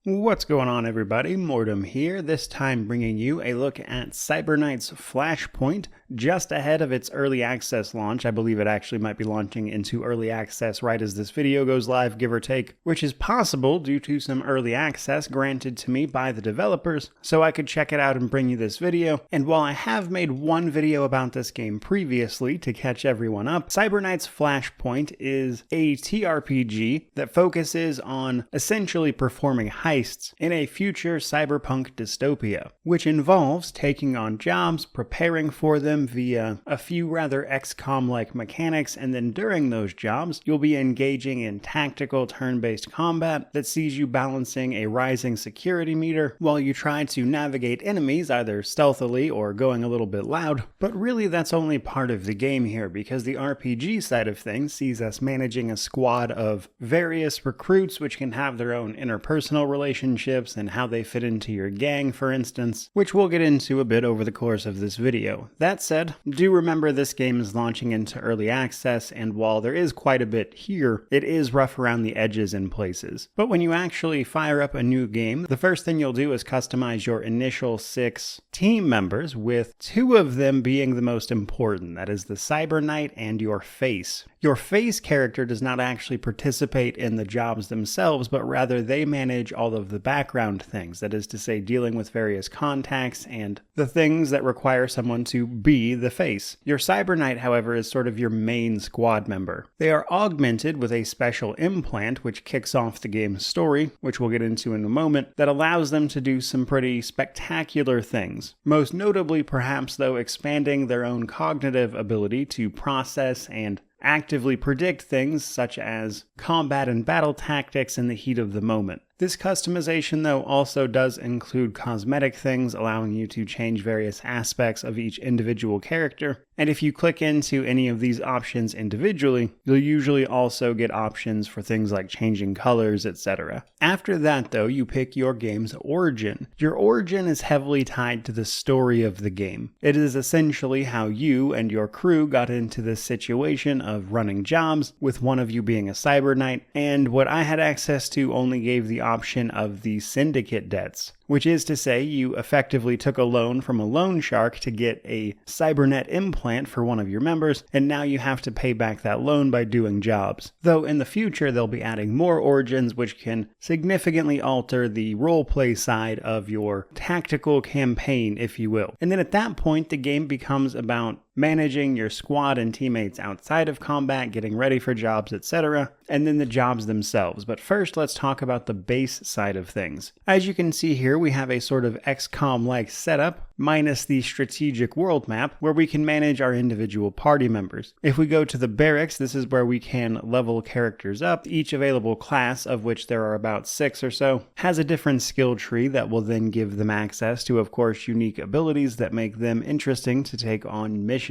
What's going on, everybody? Mortem here, this time bringing you a look at cyberknights Flashpoint just ahead of its early access launch. I believe it actually might be launching into early access right as this video goes live, give or take, which is possible due to some early access granted to me by the developers, so I could check it out and bring you this video. And while I have made one video about this game previously to catch everyone up, cyberknights Flashpoint is a TRPG that focuses on essentially performing heists in a future cyberpunk dystopia, which involves taking on jobs, preparing for them via a few rather XCOM-like mechanics, and then during those jobs, you'll be engaging in tactical turn-based combat that sees you balancing a rising security meter while you try to navigate enemies either stealthily or going a little bit loud. But really that's only part of the game here, because the RPG side of things sees us managing a squad of various recruits which can have their own interpersonal relationships and how they fit into your gang, for instance, which we'll get into a bit over the course of this video. That said, do remember this game is launching into early access, and while there is quite a bit here, it is rough around the edges in places. But when you actually fire up a new game, the first thing you'll do is customize your initial 6 team members, with 2 of them being the most important. That is the cyberknight and your face. Your face character does not actually participate in the jobs themselves, but rather they manage all of the background things, that is to say, dealing with various contacts and the things that require someone to be the face. Your cyberknight, however, is sort of your main squad member. They are augmented with a special implant which kicks off the game's story, which we'll get into in a moment, that allows them to do some pretty spectacular things. Most notably, perhaps, though, expanding their own cognitive ability to process and actively predict things such as combat and battle tactics in the heat of the moment. This customization, though, also does include cosmetic things, allowing you to change various aspects of each individual character. And if you click into any of these options individually, you'll usually also get options for things like changing colors, etc. After that, though, you pick your game's origin. Your origin is heavily tied to the story of the game. It is essentially how you and your crew got into this situation of running jobs, with one of you being a cyberknight, and what I had access to only gave the option of the syndicate debts, which is to say you effectively took a loan from a loan shark to get a cybernet implant for one of your members, and now you have to pay back that loan by doing jobs. Though in the future they'll be adding more origins which can significantly alter the roleplay side of your tactical campaign, if you will. And then at that point the game becomes about managing your squad and teammates outside of combat, getting ready for jobs, etc., and then the jobs themselves. But first, let's talk about the base side of things. As you can see here, we have a sort of XCOM-like setup, minus the strategic world map, where we can manage our individual party members. If we go to the barracks, this is where we can level characters up. Each available class, of which there are about 6 or so, has a different skill tree that will then give them access to, of course, unique abilities that make them interesting to take on missions.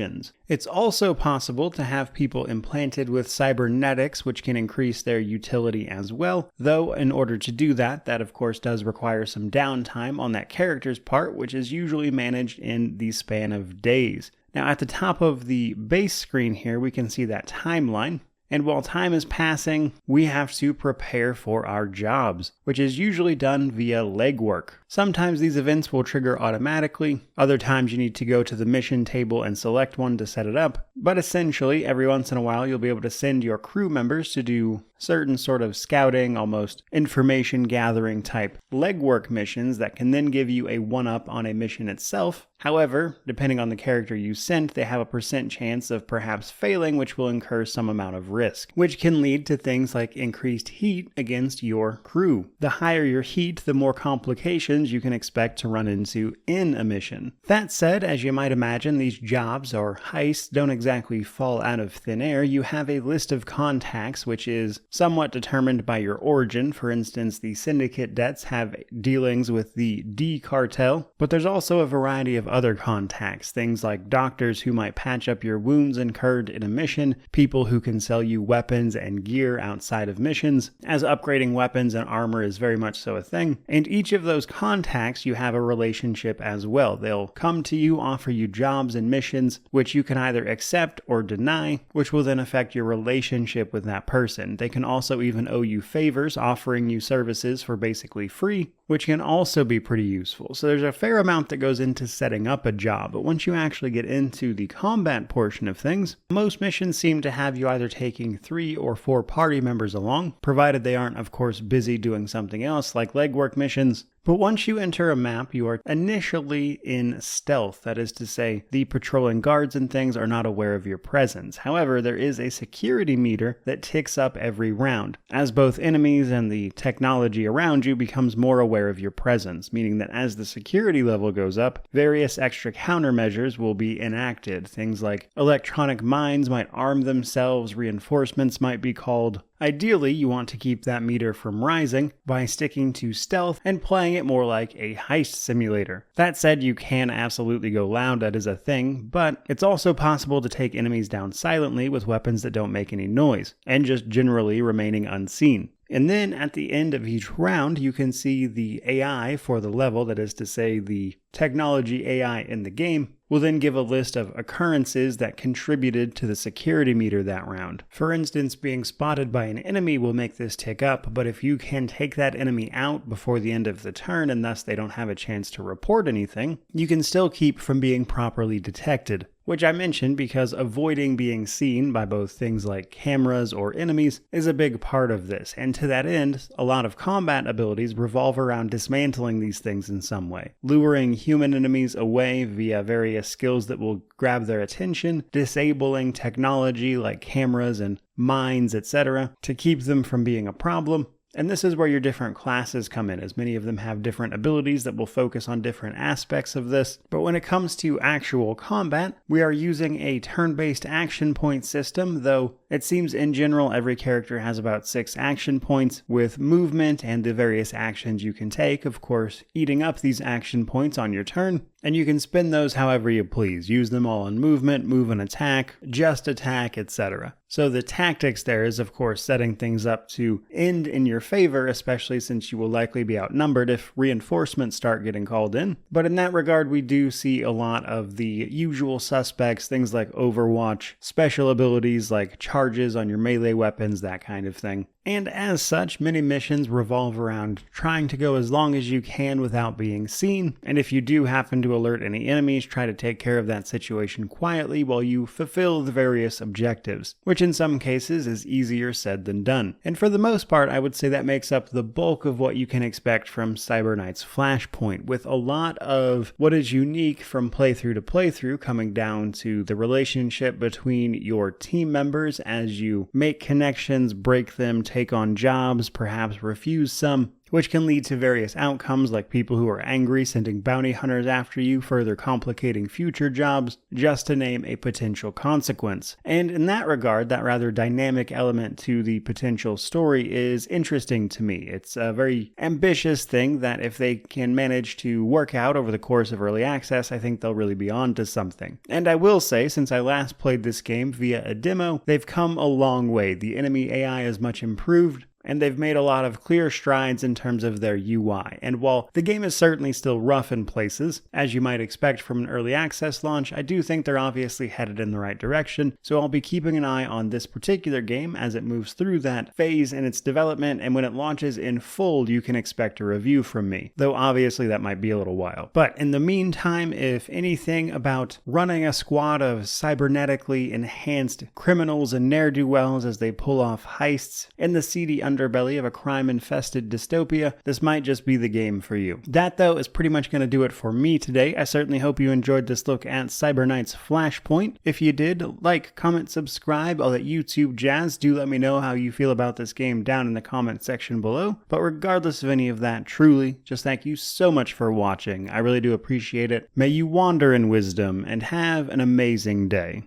It's also possible to have people implanted with cybernetics, which can increase their utility as well, though in order to do that, that of course does require some downtime on that character's part, which is usually managed in the span of days. Now at the top of the base screen here, we can see that timeline. And while time is passing, we have to prepare for our jobs, which is usually done via legwork. Sometimes these events will trigger automatically, other times you need to go to the mission table and select one to set it up, but essentially every once in a while you'll be able to send your crew members to do certain sort of scouting, almost information gathering type legwork missions that can then give you a 1-up on a mission itself. However, depending on the character you sent, they have a % chance of perhaps failing, which will incur some amount of risk, which can lead to things like increased heat against your crew. The higher your heat, the more complications you can expect to run into in a mission. That said, as you might imagine, these jobs or heists don't exactly fall out of thin air. You have a list of contacts which is somewhat determined by your origin. For instance, the syndicate debts have dealings with the D cartel, but there's also a variety of other contacts, things like doctors who might patch up your wounds incurred in a mission, people who can sell you weapons and gear outside of missions, as upgrading weapons and armor is very much so a thing, and each of those contacts contacts, you have a relationship as well. They'll come to you, offer you jobs and missions, which you can either accept or deny, which will then affect your relationship with that person. They can also even owe you favors, offering you services for basically free, which can also be pretty useful. So there's a fair amount that goes into setting up a job, but once you actually get into the combat portion of things, most missions seem to have you either taking 3 or 4 party members along, provided they aren't, of course, busy doing something else like legwork missions. But once you enter a map, you are initially in stealth. That is to say, the patrolling guards and things are not aware of your presence. However, there is a security meter that ticks up every round, as both enemies and the technology around you becomes more aware of your presence, meaning that as the security level goes up, various extra countermeasures will be enacted. Things like electronic mines might arm themselves, reinforcements might be called. Ideally, you want to keep that meter from rising by sticking to stealth and playing it more like a heist simulator. That said, you can absolutely go loud, that is a thing, but it's also possible to take enemies down silently with weapons that don't make any noise, and just generally remaining unseen. And then at the end of each round, you can see the AI for the level, that is to say the technology AI in the game, will then give a list of occurrences that contributed to the security meter that round. For instance, being spotted by an enemy will make this tick up, but if you can take that enemy out before the end of the turn and thus they don't have a chance to report anything, you can still keep from being properly detected. Which I mentioned because avoiding being seen by both things like cameras or enemies is a big part of this, and to that end, a lot of combat abilities revolve around dismantling these things in some way, luring human enemies away via various skills that will grab their attention, disabling technology like cameras and mines, etc., to keep them from being a problem. And this is where your different classes come in, as many of them have different abilities that will focus on different aspects of this. But when it comes to actual combat, we are using a turn-based action point system, though it seems in general every character has about 6 action points, with movement and the various actions you can take, of course, eating up these action points on your turn. And you can spend those however you please. Use them all on movement, move and attack, just attack, etc. So the tactics there is, of course, setting things up to end in your favor, especially since you will likely be outnumbered if reinforcements start getting called in. But in that regard, we do see a lot of the usual suspects, things like Overwatch, special abilities like charges on your melee weapons, that kind of thing. And as such, many missions revolve around trying to go as long as you can without being seen, and if you do happen to alert any enemies, try to take care of that situation quietly while you fulfill the various objectives, which in some cases is easier said than done. And for the most part, I would say that makes up the bulk of what you can expect from cyberknights Flashpoint, with a lot of what is unique from playthrough to playthrough coming down to the relationship between your team members as you make connections, break them, take on jobs, perhaps refuse some, which can lead to various outcomes like people who are angry sending bounty hunters after you, further complicating future jobs, just to name a potential consequence. And in that regard, that rather dynamic element to the potential story is interesting to me. It's a very ambitious thing that if they can manage to work out over the course of early access, I think they'll really be on to something. And I will say, since I last played this game via a demo, they've come a long way. The enemy AI is much improved, and they've made a lot of clear strides in terms of their UI. And while the game is certainly still rough in places, as you might expect from an early access launch, I do think they're obviously headed in the right direction, so I'll be keeping an eye on this particular game as it moves through that phase in its development, and when it launches in full, you can expect a review from me, though obviously that might be a little while. But in the meantime, if anything about running a squad of cybernetically enhanced criminals and ne'er-do-wells as they pull off heists in the seedy underbelly of a crime-infested dystopia, this might just be the game for you. That, though, is pretty much going to do it for me today. I certainly hope you enjoyed this look at cyberknights Flashpoint. If you did, like, comment, subscribe, all that YouTube jazz. Do let me know how you feel about this game down in the comment section below. But regardless of any of that, truly, just thank you so much for watching. I really do appreciate it. May you wander in wisdom and have an amazing day.